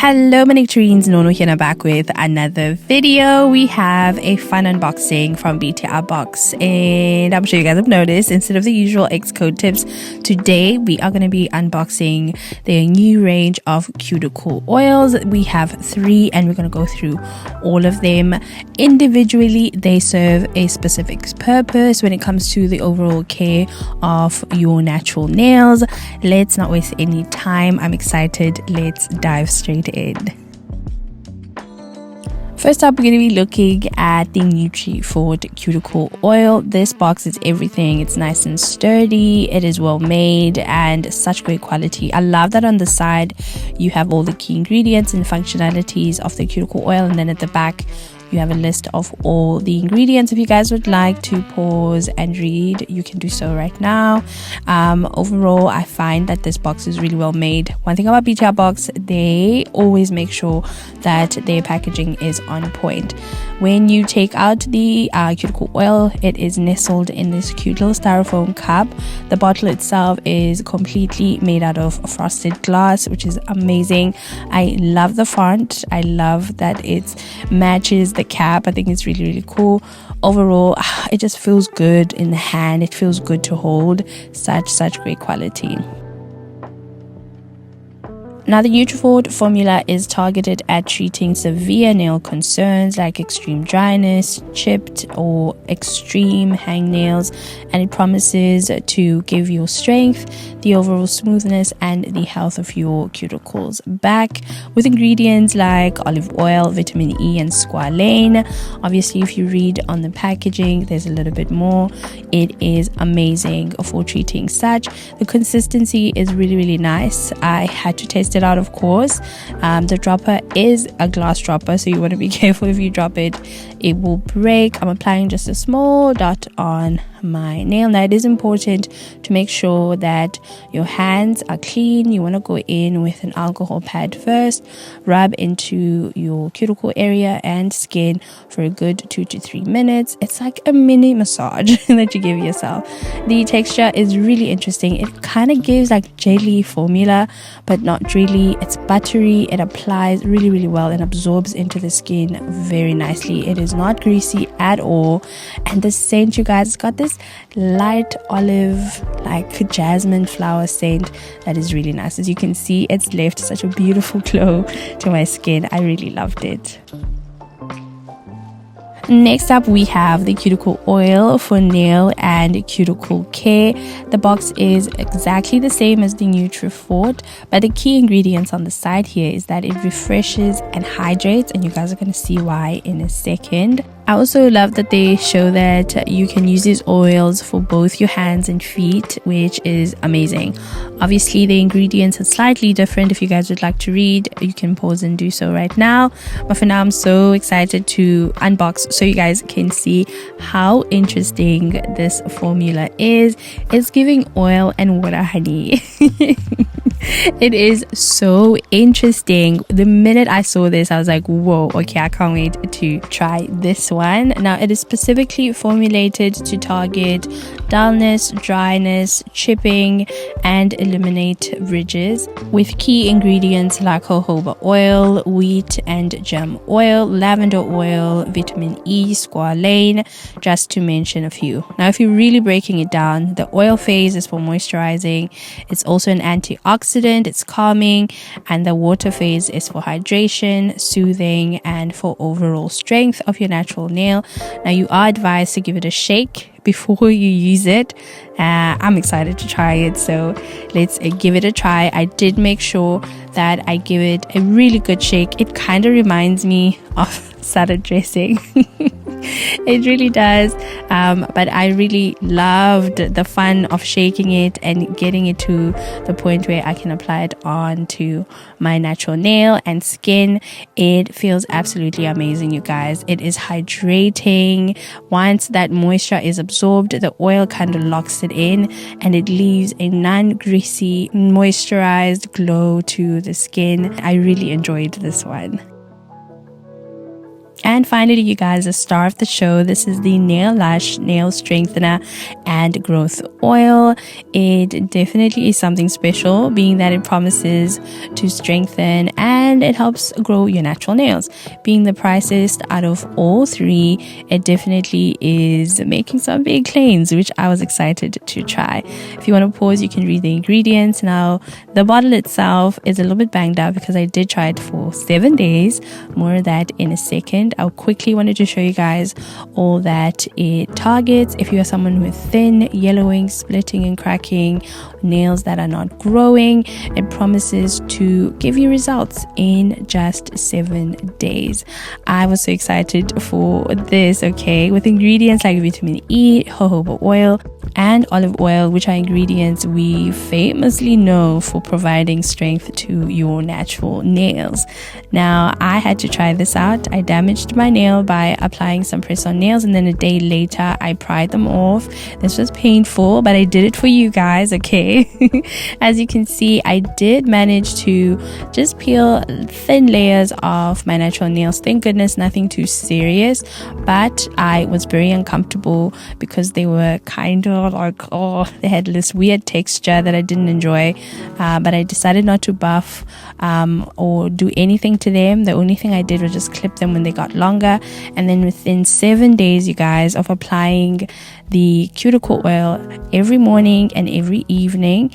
Hello, my nectarines, Nono here back with another video. We have a fun unboxing from Btartbox, and I'm sure you guys have noticed, instead of the usual Xcode tips, today we are going to be unboxing their new range of cuticle oils. We have 3 and we're going to go through all of them individually. They serve a specific purpose when it comes to the overall care of your natural nails. Let's not waste any time. I'm excited. Let's dive straight in. First up, we're going to be looking at the Nutri-Fort cuticle oil. This box is everything. It's nice and sturdy, it is well made, and such great quality. I love that on the side you have all the key ingredients and functionalities of the cuticle oil, and then at the back you have a list of all the ingredients. If you guys would like to pause and read, you can do so right now. Overall, I find that this box is really well made. One thing about Btartbox, they always make sure that their packaging is on point. When you take out the cuticle oil, it is nestled in this cute little styrofoam cup. The bottle itself is completely made out of frosted glass, which is amazing. I love the font. I love that it matches the cap. I think it's really cool. Overall, it just feels good in the hand. It feels good to hold. Such great quality. Now, the Nutri-Fort formula is targeted at treating severe nail concerns like extreme dryness, chipped or extreme hangnails, and it promises to give you strength, the overall smoothness, and the health of your cuticles back, with ingredients like olive oil, vitamin E, and squalane. Obviously, if you read on the packaging, there's a little bit more. It is amazing for treating such. The consistency is really nice. I had to test it out, of course. The dropper is a glass dropper, so you want to be careful. If you drop it, it will break. I'm applying just a small dot on my nail. Now, it is important to make sure that your hands are clean. You want to go in with an alcohol pad first, rub into your cuticle area and skin for a good 2 to 3 minutes. It's like a mini massage that you give yourself. The texture is really interesting. It kind of gives like jelly formula, but not really. It's buttery. It applies really well and absorbs into the skin very nicely. It is not greasy at all, and the scent, you guys, it's got this light olive, like jasmine flower scent that is really nice. As you can see, it's left such a beautiful glow to my skin. I really loved it. Next up, we have the cuticle oil for nail and cuticle care. The box is exactly the same as the Nutri-Fort, but the key ingredients on the side here is that it refreshes and hydrates, and you guys are going to see why in a second. I also love that they show that you can use these oils for both your hands and feet, which is amazing. Obviously, the ingredients are slightly different. If you guys would like to read, you can pause and do so right now. But for now, I'm so excited to unbox so you guys can see how interesting this formula is. It's giving oil and water honey. It is so interesting. The minute I saw this, I was like, whoa, okay, I can't wait to try this one. Now, it is specifically formulated to target dullness, dryness, chipping, and eliminate ridges, with key ingredients like jojoba oil, wheat and gem oil, lavender oil, vitamin E, squalane, just to mention a few. Now, if you're really breaking it down, the oil phase is for moisturizing. It's also an antioxidant. It's calming, and the water phase is for hydration, soothing, and for overall strength of your natural nail. Now, you are advised to give it a shake before you use it. I'm excited to try it, so let's give it a try. I did make sure that I give it a really good shake. It kind of reminds me of salad dressing. It really does, but I really loved the fun of shaking it and getting it to the point where I can apply it onto my natural nail and skin. It feels absolutely amazing, you guys. It is hydrating. Once that moisture is absorbed, the oil kind of locks it in, and it leaves a non-greasy, moisturized glow to the skin. I really enjoyed this one. And finally, you guys, the star of the show, this is the Nail Lush Nail Strengthener and Growth Oil. It definitely is something special, being that it promises to strengthen and it helps grow your natural nails. Being the priciest out of all three, it definitely is making some big claims, which I was excited to try. If you want to pause, you can read the ingredients. Now, the bottle itself is a little bit banged up because I did try it for 7 days. More of that in a second. I quickly wanted to show you guys all that it targets. If you are someone with thin, yellowing, splitting and cracking, nails that are not growing, it promises to give you results in just 7 days. I was so excited for this, okay, with ingredients like vitamin E, jojoba oil and olive oil, which are ingredients we famously know for providing strength to your natural nails. Now, I had to try this out. I damaged my nail by applying some press-on nails, and then a day later I pried them off. This was painful, but I did it for you guys, okay? As you can see, I did manage to just peel thin layers of my natural nails. Thank goodness, nothing too serious, but I was very uncomfortable because they were kind of like, they had this weird texture that I didn't enjoy, but I decided not to buff or do anything to them. The only thing I did was just clip them when they got longer, and then within 7 days, you guys, of applying the cuticle oil every morning and every evening,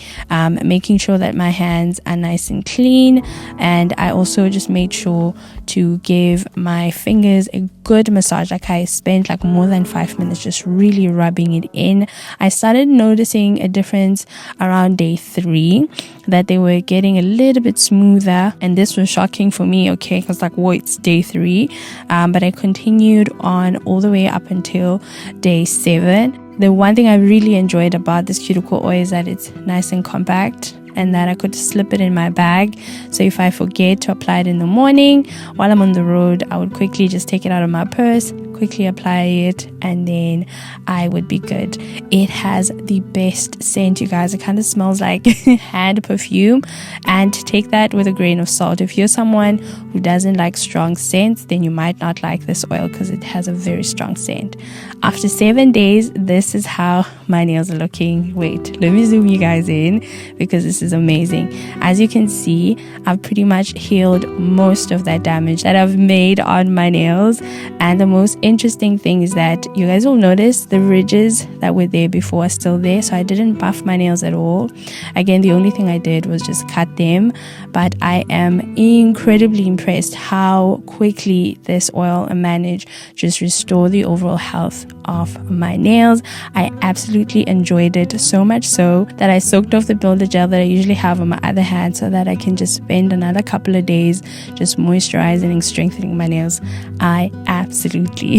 making sure that my hands are nice and clean, and I also just made sure to give my fingers a good massage. Like, I spent like more than 5 minutes just really rubbing it in. I started noticing a difference around day 3, that they were getting a little bit smoother, and this was shocking for me, okay, because like, whoa, it's day 3, but I continued on all the way up until day 7. The one thing I really enjoyed about this cuticle oil is that it's nice and compact, and that I could slip it in my bag. So if I forget to apply it in the morning while I'm on the road, I would quickly just take it out of my purse, quickly apply it, and then I would be good. It has the best scent, you guys. It kind of smells like hand perfume, and take that with a grain of salt. If you're someone who doesn't like strong scents, then you might not like this oil because it has a very strong scent. After 7 days, this is how my nails are looking. Wait, let me zoom you guys in because this is amazing. As you can see, I've pretty much healed most of that damage that I've made on my nails, and the most interesting thing is that you guys will notice the ridges that were there before are still there. So I didn't buff my nails at all. Again, the only thing I did was just cut them, but I am incredibly impressed how quickly this oil managed just restore the overall health of my nails. I absolutely enjoyed it, so much so that I soaked off the builder gel that I usually have on my other hand so that I can just spend another couple of days just moisturizing and strengthening my nails. I absolutely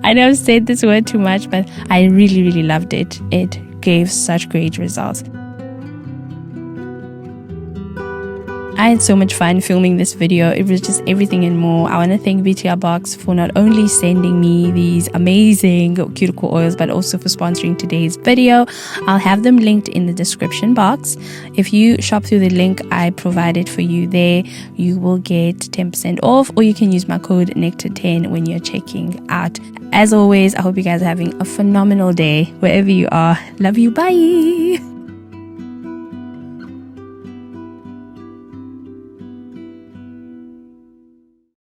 I know I've said this word too much, but I really loved it. It gave such great results. I had so much fun filming this video. It was just everything and more. I want to thank Btartbox for not only sending me these amazing cuticle oils, but also for sponsoring today's video. I'll have them linked in the description box. If you shop through the link I provided for you there, you will get 10% off, or you can use my code NECTAR10 when you're checking out. As always, I hope you guys are having a phenomenal day wherever you are. Love you. Bye.